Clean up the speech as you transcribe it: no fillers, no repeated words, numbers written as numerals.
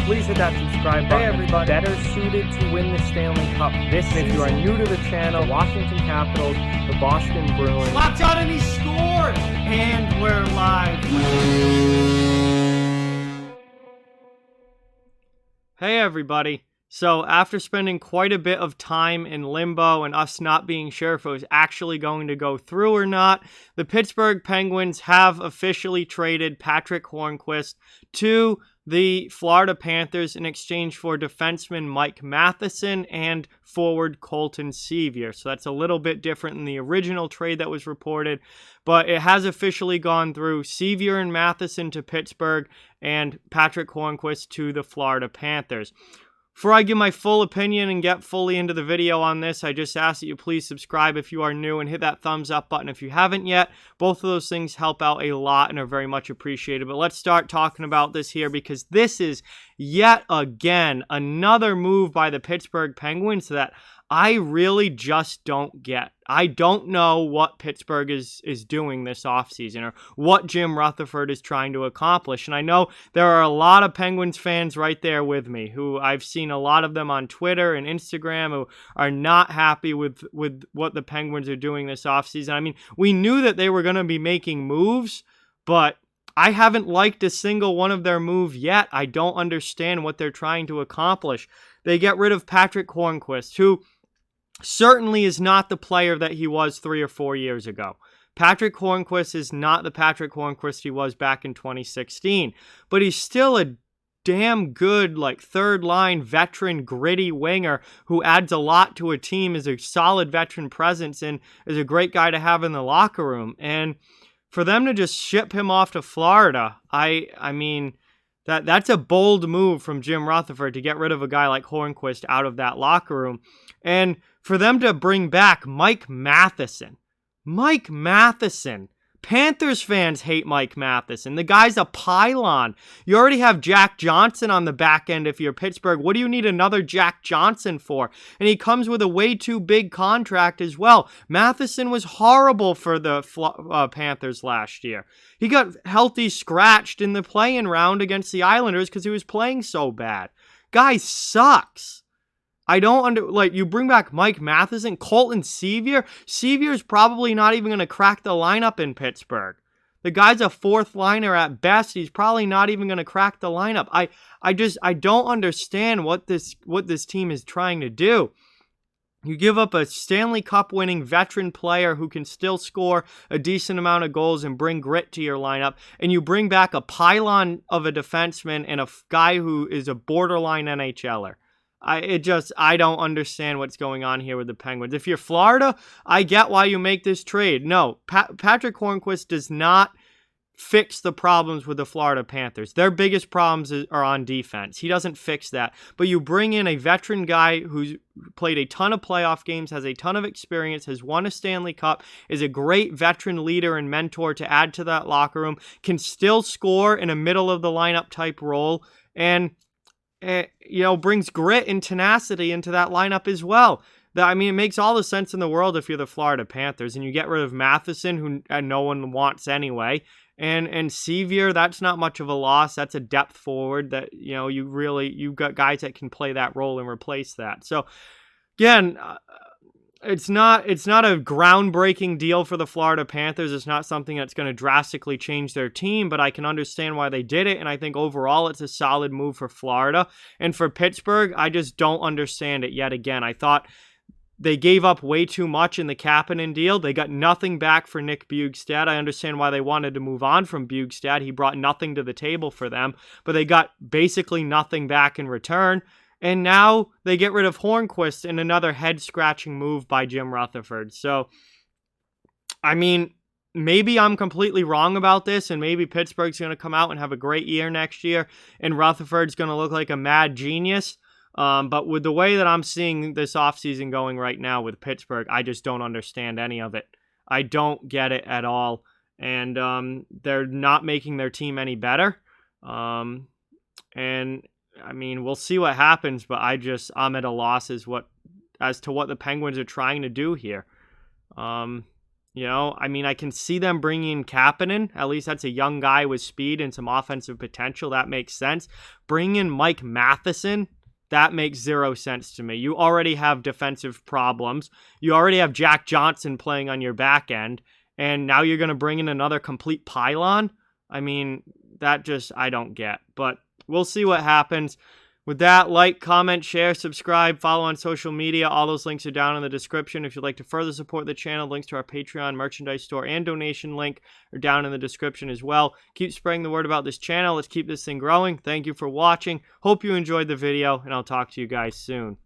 please hit that subscribe button. Hey everybody, better suited to win the Stanley Cup this season. If you are new to the channel, Washington Capitals, the Boston Bruins. Locked on and he scored! And we're live. Hey everybody. So after spending quite a bit of time in limbo and us not being sure if it was actually going to go through or not, the Pittsburgh Penguins have officially traded Patric Hornqvist to the Florida Panthers in exchange for defenseman Mike Matheson and forward Colton Sceviour. So that's a little bit different than the original trade that was reported, but it has officially gone through. Sceviour and Matheson to Pittsburgh and Patric Hornqvist to the Florida Panthers. Before I give my full opinion and get fully into the video on this, I just ask that you please subscribe if you are new and hit that thumbs up button if you haven't yet. Both of those things help out a lot and are very much appreciated. But let's start talking about this here, because this is yet again another move by the Pittsburgh Penguins that I really just don't get. I don't know what Pittsburgh is doing this offseason or what Jim Rutherford is trying to accomplish. And I know there are a lot of Penguins fans right there with me who I've seen a lot of them on Twitter and Instagram who are not happy with what the Penguins are doing this offseason. I mean, we knew that they were going to be making moves, but I haven't liked a single one of their moves yet. I don't understand what they're trying to accomplish. They get rid of Patric Hornqvist, who certainly is not the player that he was 3 or 4 years ago. Patric Hornqvist is not the Patric Hornqvist he was back in 2016, but he's still a damn good, like, third-line veteran, gritty winger who adds a lot to a team, is a solid veteran presence, and is a great guy to have in the locker room. And for them to just ship him off to Florida, I mean, that's a bold move from Jim Rutherford to get rid of a guy like Hornqvist out of that locker room. And for them to bring back Mike Matheson. Mike Matheson. Panthers fans hate Mike Matheson. The guy's a pylon. You already have Jack Johnson on the back end if you're Pittsburgh. What do you need another Jack Johnson for? And he comes with a way too big contract as well. Matheson was horrible for the Panthers last year. He got healthy scratched in the play-in round against the Islanders because he was playing so bad. Guy sucks. I don't you bring back Mike Matheson, Colton Sceviour. Sceviour's probably not even going to crack the lineup in Pittsburgh. The guy's a fourth liner at best. He's probably not even going to crack the lineup. I don't understand what this team is trying to do. You give up a Stanley Cup winning veteran player who can still score a decent amount of goals and bring grit to your lineup, and you bring back a pylon of a defenseman and a guy who is a borderline NHLer. I don't understand what's going on here with the Penguins. If you're Florida, I get why you make this trade. No, Patric Hornqvist does not fix the problems with the Florida Panthers. Their biggest problems are on defense. He doesn't fix that. But you bring in a veteran guy who's played a ton of playoff games, has a ton of experience, has won a Stanley Cup, is a great veteran leader and mentor to add to that locker room, can still score in a middle of the lineup type role, and brings grit and tenacity into that lineup as well. I mean, it makes all the sense in the world if you're the Florida Panthers and you get rid of Matheson, who no one wants anyway, and Sceviour. That's not much of a loss. That's a depth forward that you've got guys that can play that role and replace that. So again, it's not a groundbreaking deal for the Florida Panthers. It's not something that's going to drastically change their team, but I can understand why they did it, and I think overall it's a solid move for Florida. And for Pittsburgh, I just don't understand it yet again. I thought they gave up way too much in the Kapanen deal. They got nothing back for Nick Bjugstad. I understand why they wanted to move on from Bjugstad. He brought nothing to the table for them, but they got basically nothing back in return. And now they get rid of Hornqvist in another head-scratching move by Jim Rutherford. So, I mean, maybe I'm completely wrong about this, and maybe Pittsburgh's going to come out and have a great year next year, and Rutherford's going to look like a mad genius. But with the way that I'm seeing this offseason going right now with Pittsburgh, I just don't understand any of it. I don't get it at all. And they're not making their team any better. And I mean, we'll see what happens, but I'm at a loss as to what the Penguins are trying to do here. You know, I mean, I can see them bringing in Kapanen. At least that's a young guy with speed and some offensive potential. That makes sense. Bring in Mike Matheson. That makes zero sense to me. You already have defensive problems. You already have Jack Johnson playing on your back end. And now you're going to bring in another complete pylon? I mean, that just, I don't get. But we'll see what happens. With that, like, comment, share, subscribe, follow on social media. All those links are down in the description. If you'd like to further support the channel, links to our Patreon, merchandise store, and donation link are down in the description as well. Keep spreading the word about this channel. Let's keep this thing growing. Thank you for watching. Hope you enjoyed the video, and I'll talk to you guys soon.